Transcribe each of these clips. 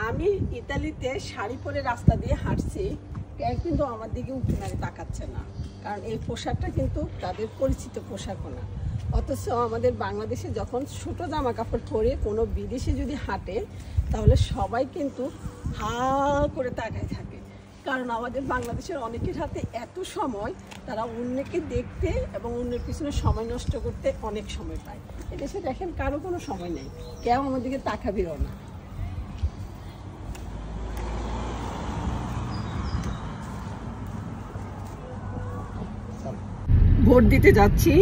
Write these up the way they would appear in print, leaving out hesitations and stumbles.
আমি ইতালিতে শাড়ি পরে রাস্তা দিয়ে হাঁটছি, কেউ কিন্তু আমার দিকে উঠে নাড়ি তাকাচ্ছে না, কারণ এই পোশাকটা কিন্তু তাদের পরিচিত পোশাকও না। অথচ আমাদের বাংলাদেশে যখন ছোট জামা কাপড় পরে কোনো বিদেশে যদি হাঁটে, তাহলে সবাই কিন্তু হা করে তাকায় থাকে, কারণ আমাদের বাংলাদেশের অনেকের হাতে এত সময়, তারা অন্যকে দেখতে এবং অন্যের পিছনে সময় নষ্ট করতে অনেক সময় পায়। এদেশে দেখেন কারো কোনো সময় নেই, কেউ আমার দিকে তাকাবেও না। ভোট দিতে যাচ্ছি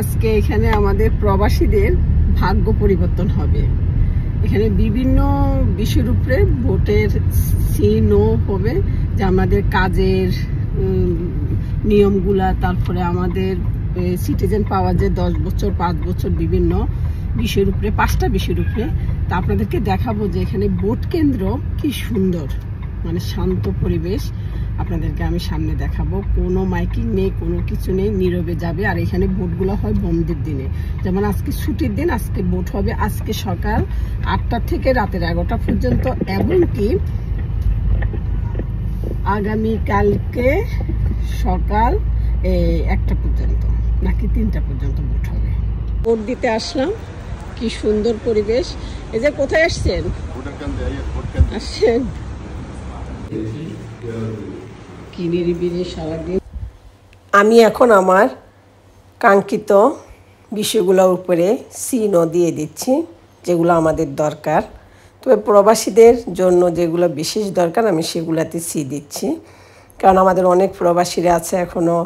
আজকে। এখানে আমাদের প্রবাসীদের ভাগ্য পরিবর্তন হবে। এখানে বিভিন্ন বিষয়ের উপরে ভোটের সি নো হবে, যে আমাদের কাজের নিয়মগুলা, তারপরে আমাদের সিটিজেন পাওয়ার যে 10 বছর 5 বছর বিভিন্ন বিষয়ের উপরে, 5টা বিষয়ের উপরে। তা আপনাদেরকে দেখাবো যে এখানে ভোট কেন্দ্র কি সুন্দর, মানে শান্ত পরিবেশ। আপনাদেরকে আমি সামনে দেখাবো, কোনো মাইকিং নেই, কোনো কিছু নেই, নীরবে যাবে। আর এখানে ভোটগুলো হয় বন্ধের দিনে, যেমন আজকে ছুটির দিন, আজকে ভোট হবে আজকে সকাল 8টা থেকে রাতের 11টা পর্যন্ত, এবং কি আগামীকালকে সকাল 1টা পর্যন্ত নাকি 3টা পর্যন্ত ভোট হবে। ভোট দিতে আসলাম, কি সুন্দর পরিবেশ। এই যে কোথায় আসছেন? আসছেন আমি এখন আমার কাঙ্ক্ষিত বিষয়গুলোর উপরে সিনও দিয়ে দিচ্ছি, যেগুলো আমাদের দরকার। তবে প্রবাসীদের জন্য যেগুলো বিশেষ দরকার আমি সেগুলাতে সি দিচ্ছি, কারণ আমাদের অনেক প্রবাসীরা আছে এখনও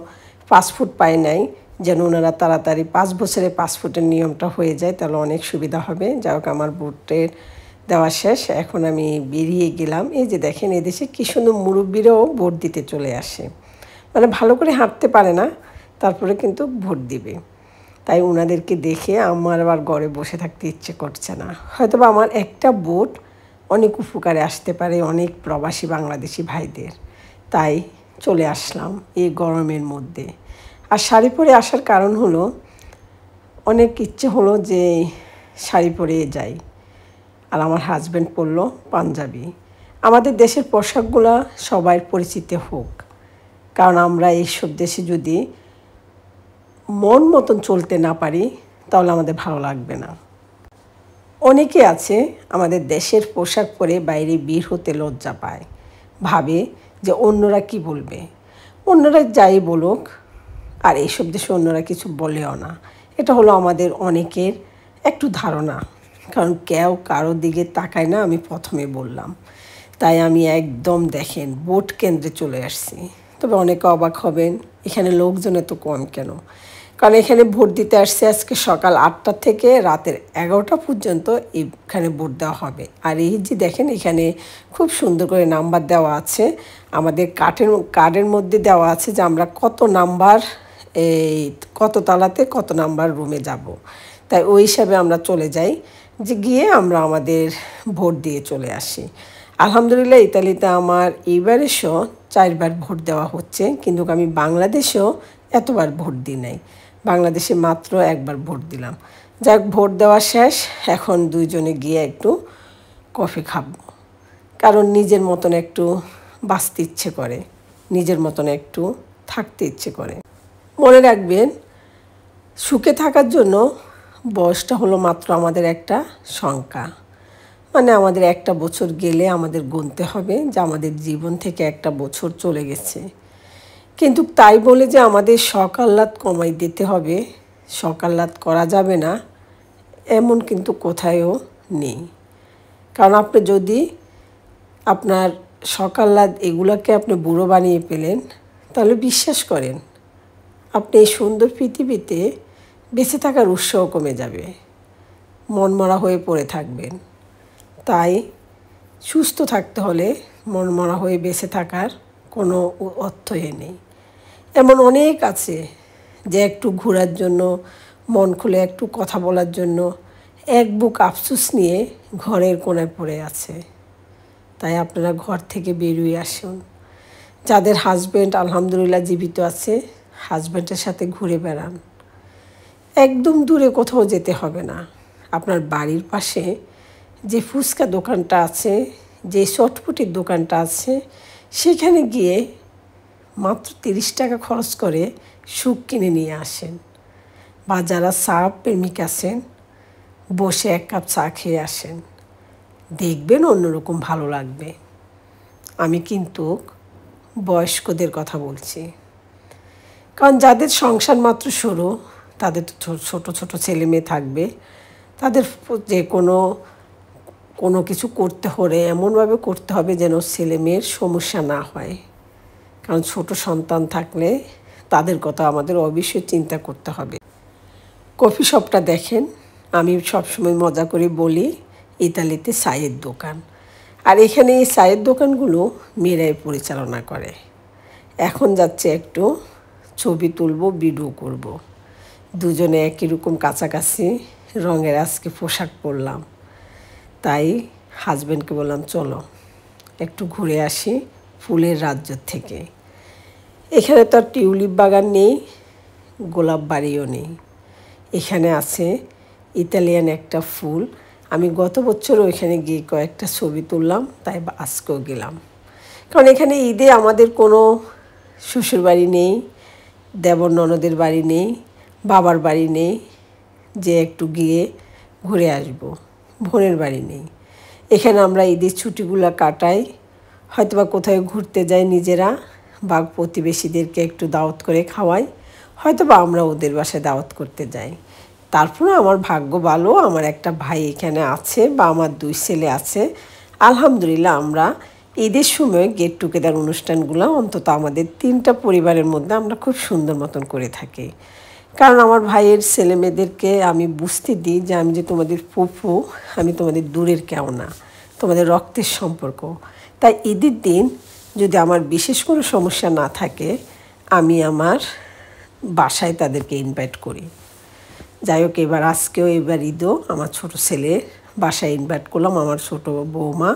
পাসপোর্ট পায় নাই, যেন ওনারা তাড়াতাড়ি 5 বছরে পাসপোর্টের নিয়মটা হয়ে যায়, তাহলে অনেক সুবিধা হবে। যাই হোক, আমার ভোটের দেওয়া শেষ, এখন আমি বেরিয়ে গেলাম। এই যে দেখেন, এদেশে কী সুন্দর মুরব্বীরাও ভোট দিতে চলে আসে, মানে ভালো করে হাঁটতে পারে না, তারপরে কিন্তু ভোট দিবে। তাই ওনাদেরকে দেখে আমার আবার ঘরে বসে থাকতে ইচ্ছে করছে না। হয়তো বা আমার একটা ভোট অনেক উপকারে আসতে পারে অনেক প্রবাসী বাংলাদেশি ভাইদের। তাই চলে আসলাম এই গরমের মধ্যে। আর শাড়ি পরে আসার কারণ হলো, অনেক ইচ্ছে হলো যে শাড়ি পরে যাই, আর আমার হাজব্যান্ড পরলো পাঞ্জাবি। আমাদের দেশের পোশাকগুলো সবার পরিচিত হোক, কারণ আমরা এইসব দেশে যদি মন মতন চলতে না পারি, তাহলে আমাদের ভালো লাগবে না। অনেকে আছে আমাদের দেশের পোশাক পরে বাইরে বের হতে লজ্জা পায়, ভাবে যে অন্যরা কি বলবে, অন্যরা যাই বলুক, আর এইসব দেশে অন্যরা কিছু বলেও না। এটা হলো আমাদের অনেকের একটু ধারণা, কারণ কেউ কারোর দিকে তাকায় না, আমি প্রথমে বললাম। তাই আমি একদম দেখেন ভোট কেন্দ্রে চলে আসছি। তবে অনেকে অবাক হবেন, এখানে লোকজন এত কম কেন? কারণ এখানে ভোট দিতে আসছে আজকে সকাল 8টা থেকে রাতের 11টা পর্যন্ত এখানে ভোট দেওয়া হবে। আর এই যে দেখেন, এখানে খুব সুন্দর করে নাম্বার দেওয়া আছে, আমাদের কার্ডের মধ্যে দেওয়া আছে যে আমরা কত নাম্বার, এই কত তালাতে কত নাম্বার রুমে যাব। তাই ওই হিসাবে আমরা চলে যাই, যে গিয়ে আমরা আমাদের ভোট দিয়ে চলে আসি। আলহামদুলিল্লাহ, ইতালিতে আমার এইবারেও 4বার ভোট দেওয়া হচ্ছে, কিন্তু আমি বাংলাদেশেও এতবার ভোট দিই নাই, বাংলাদেশে মাত্র 1বার ভোট দিলাম। যাক, ভোট দেওয়া শেষ, এখন দুইজনে গিয়ে একটু কফি খাবো, কারণ নিজের মতন একটু বাঁচতে ইচ্ছে করে, নিজের মতন একটু থাকতে ইচ্ছে করে। মনে রাখবেন, সুখে থাকার জন্য বয়সটা হলো মাত্র আমাদের একটা সংখ্যা, মানে আমাদের 1টা বছর গেলে আমাদের গুনতে হবে যে আমাদের জীবন থেকে 1টা বছর চলে গেছে। কিন্তু তাই বলে যে আমাদের শখ আহ্লাদ কমাই দিতে হবে, শখ আহ্লাদ করা যাবে না, এমন কিন্তু কোথায়ও নেই। কারণ আপনি যদি আপনার শখ আহ্লাদ এগুলোকে আপনি বুড়ো বানিয়ে পেলেন, তাহলে বিশ্বাস করেন আপনি এই সুন্দর পৃথিবীতে বেঁচে থাকার উৎসাহ কমে যাবে, মনমরা হয়ে পড়ে থাকবেন। তাই সুস্থ থাকতে হলে মনমরা হয়ে বেঁচে থাকার কোনো অর্থই নেই। এমন অনেক আছে যে একটু ঘোরার জন্য, মন খুলে একটু কথা বলার জন্য এক বুক আফসোস নিয়ে ঘরের কোণায় পড়ে আছে। তাই আপনারা ঘর থেকে বেরিয়ে আসুন। যাদের হাজব্যান্ড আলহামদুলিল্লাহ জীবিত আছে, হাজব্যান্ডের সাথে ঘুরে বেড়ান। একদম দূরে কোথাও যেতে হবে না, আপনার বাড়ির পাশে যে ফুচকা দোকানটা আছে, যে চটপটির দোকানটা আছে সেখানে গিয়ে মাত্র 30 টাকা খরচ করে শুক কিনে নিয়ে আসেন, বা যারা চা প্রেমিক আছেন বসে 1 কাপ চা খেয়ে আসেন, দেখবেন অন্যরকম ভালো লাগবে। আমি কিন্তু বয়স্কদের কথা বলছি, কারণ যাদের সংসার মাত্র শুরু, তাদের তো ছোট ছোট ছেলে মেয়ে থাকবে, তাদের যে কোনো কিছু করতে হলে এমনভাবে করতে হবে যেন ছেলে মেয়ের সমস্যা না হয়। কারণ ছোট সন্তান থাকলে তাদের কথা আমাদের অবশ্যই চিন্তা করতে হবে। কফি শপটা দেখেন, আমি সবসময় মজা করে বলি ইতালিতে চায়ের দোকান। আর এখানে এই চায়ের দোকানগুলো মেয়েরাই পরিচালনা করে। এখন যাচ্ছে একটু ছবি তুলবো, ভিডিও করব। দুজনে একই রকম কাছাকাছি রঙের আজকে পোশাক পরলাম, তাই হাজব্যান্ডকে বললাম চলো একটু ঘুরে আসি ফুলের রাজ্য থেকে। এখানে তো আর টিউলিপ বাগান নেই, গোলাপ বাড়িও নেই, এখানে আছে ইতালিয়ান একটা ফুল। আমি গত বছর ওইখানে গিয়ে কয়েকটা ছবি তুললাম, তাই আজকেও গেলাম। কারণ এখানে ঈদে আমাদের কোনো শ্বশুরবাড়ি নেই, দেবর ননদের বাড়ি নেই, বাবার বাড়ি নেই যে একটু গিয়ে ঘুরে আসবো, বোনের বাড়ি নেই। এখানে আমরা ঈদের ছুটিগুলো কাটাই, হয়তোবা কোথাও ঘুরতে যাই নিজেরা, বা প্রতিবেশীদেরকে একটু দাওয়াত করে খাওয়াই, হয়তোবা আমরা ওদের বাসায় দাওয়াত করতে যাই। তারপরেও আমার ভাগ্য ভালো, আমার একটা ভাই এখানে আছে বা আমার 2 ছেলে আছে। আলহামদুলিল্লাহ আমরা ঈদের সময় গেট টুগেদার অনুষ্ঠানগুলো অন্তত আমাদের 3টা পরিবারের মধ্যে আমরা খুব সুন্দর মতন করে থাকি। কারণ আমার ভাইয়ের ছেলে মেয়েদেরকে আমি বুঝতে দিই যে আমি যে তোমাদের ফুফু, আমি তোমাদের দূরের কেউ না, তোমাদের রক্তের সম্পর্ক। তাই ঈদের দিন যদি আমার বিশেষ কোনো সমস্যা না থাকে, আমি আমার বাসায় তাদেরকে ইনভাইট করি। যাই হোক, আজকেও ঈদও আমার ছোট ছেলে বাসায় ইনভাইট করলাম। আমার ছোট বৌমা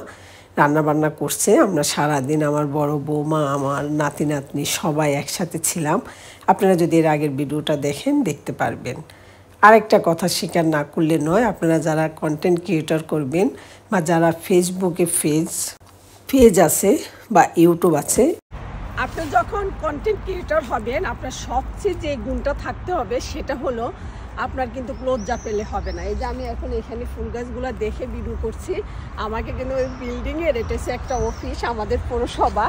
রান্নাবান্না করছে, আমরা সারাদিন আমার বড় বৌমা, আমার নাতি নাতনি সবাই একসাথে ছিলাম। আপনারা যদি এর আগের ভিডিওটা দেখেন দেখতে পারবেন। আরেকটা কথা স্বীকার না করলে নয়, আপনারা যারা কন্টেন্ট ক্রিয়েটর করবেন বা যারা ফেসবুকে পেজ আছে বা ইউটিউব আছে, আপনি যখন কন্টেন্ট ক্রিয়েটর হবেন আপনার সবচেয়ে যে গুণটা থাকতে হবে সেটা হলো আপনার কিন্তু লজ্জা পেলে হবে না। এই যে আমি এখন এখানে ফুল গাছগুলো দেখে ভিডিও করছি, আমাকে কিন্তু ওই বিল্ডিংয়ের এটা হচ্ছে একটা অফিস আমাদের পৌরসভা,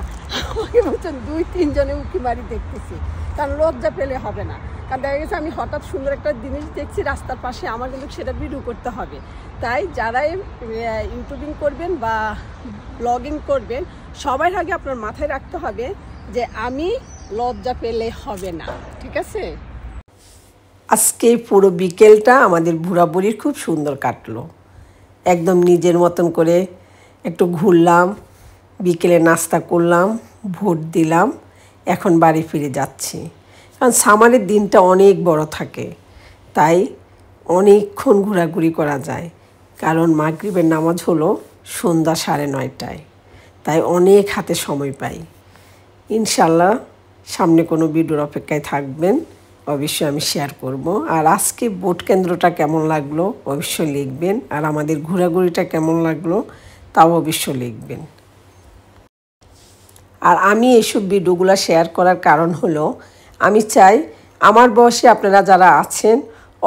আমাকে বলছেন 2-3 জনে উঁকি মারি দেখতেছি। কারণ লজ্জা পেলে হবে না, কারণ দেখা গেছে আমি হঠাৎ সুন্দর একটা জিনিস দেখছি রাস্তার পাশে, আমার কিন্তু সেটা ভিডিও করতে হবে। তাই যারা ইউটিউবিং করবেন বা ব্লগিং করবেন, সবার আগে আপনার মাথায় রাখতে হবে যে আমি লজ্জা পেলে হবে না, ঠিক আছে? আজকে পুরো বিকেলটা আমাদের বুড়া বুড়ির খুব সুন্দর কাটলো। একদম নিজের মতন করে একটু ঘুরলাম, বিকেলে নাস্তা করলাম, ভোট দিলাম, এখন বাড়ি ফিরে যাচ্ছি। কারণ সামারের দিনটা অনেক বড় থাকে, তাই অনেকক্ষণ ঘোরাঘুরি করা যায়। কারণ মাগরিবের নামাজ হলো সন্ধ্যা 9:30টায়, তাই অনেক হাতে সময় পাই। ইনশাল্লাহ সামনে কোনো ভিডিওর অপেক্ষায় থাকবেন, অবশ্যই আমি শেয়ার করব। আর আজকে ভোট কেন্দ্রটা কেমন লাগলো অবশ্যই লিখবেন, আর আমাদের ঘোরাঘুরিটা কেমন লাগলো তাও অবশ্যই লিখবেন। আর আমি এইসব ভিডিওগুলো শেয়ার করার কারণ হলো আমি চাই আমার বয়সে আপনারা যারা আছেন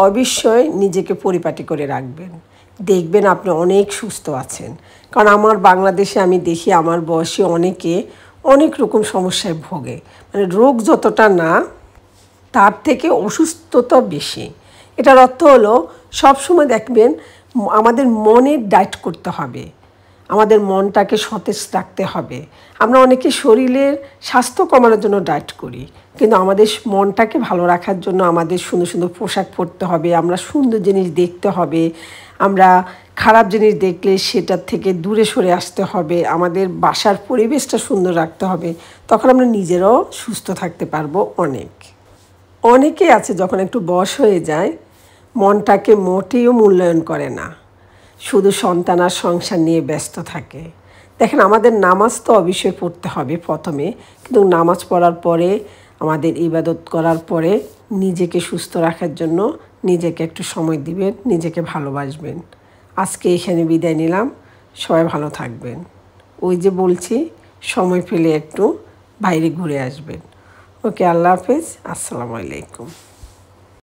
অবশ্যই নিজেকে পরিপাটি করে রাখবেন, দেখবেন আপনি অনেক সুস্থ আছেন। কারণ আমার বাংলাদেশে আমি দেখি আমার বয়সে অনেকে অনেক রকম সমস্যায় ভোগে, মানে রোগ যতটা না তার থেকে অসুস্থতা বেশি। এটার অর্থ হলো সবসময় দেখবেন আমাদের মনের ডায়েট করতে হবে, আমাদের মনটাকে সতেজ রাখতে হবে। আমরা অনেকে শরীরের স্বাস্থ্য কমানোর জন্য ডায়েট করি, কিন্তু আমাদের মনটাকে ভালো রাখার জন্য আমাদের সুন্দর সুন্দর পোশাক পরতে হবে, আমরা সুন্দর জিনিস দেখতে হবে, আমরা খারাপ জিনিস দেখলে সেটার থেকে দূরে সরে আসতে হবে, আমাদের বাসার পরিবেশটা সুন্দর রাখতে হবে। তখন আমরা নিজেরাও সুস্থ থাকতে পারবো। অনেকে আছে যখন একটু বয়স হয়ে যায় মনটাকে মোটেও মূল্যায়ন করে না, শুধু সন্তান আর সংসার নিয়ে ব্যস্ত থাকে। দেখেন আমাদের নামাজ তো অবশ্যই পড়তে হবে প্রথমে, কিন্তু নামাজ পড়ার পরে আমাদের ইবাদত করার পরে নিজেকে সুস্থ রাখার জন্য নিজেকে একটু সময় দিবেন, নিজেকে ভালোবাসবেন। আজকে এখানে বিদায় নিলাম, সবাই ভালো থাকবেন। ওই যে বলছি সময় পেলে একটু বাইরে ঘুরে আসবেন। ওকে, আল্লাহ হাফেজ, আসসালামু আলাইকুম।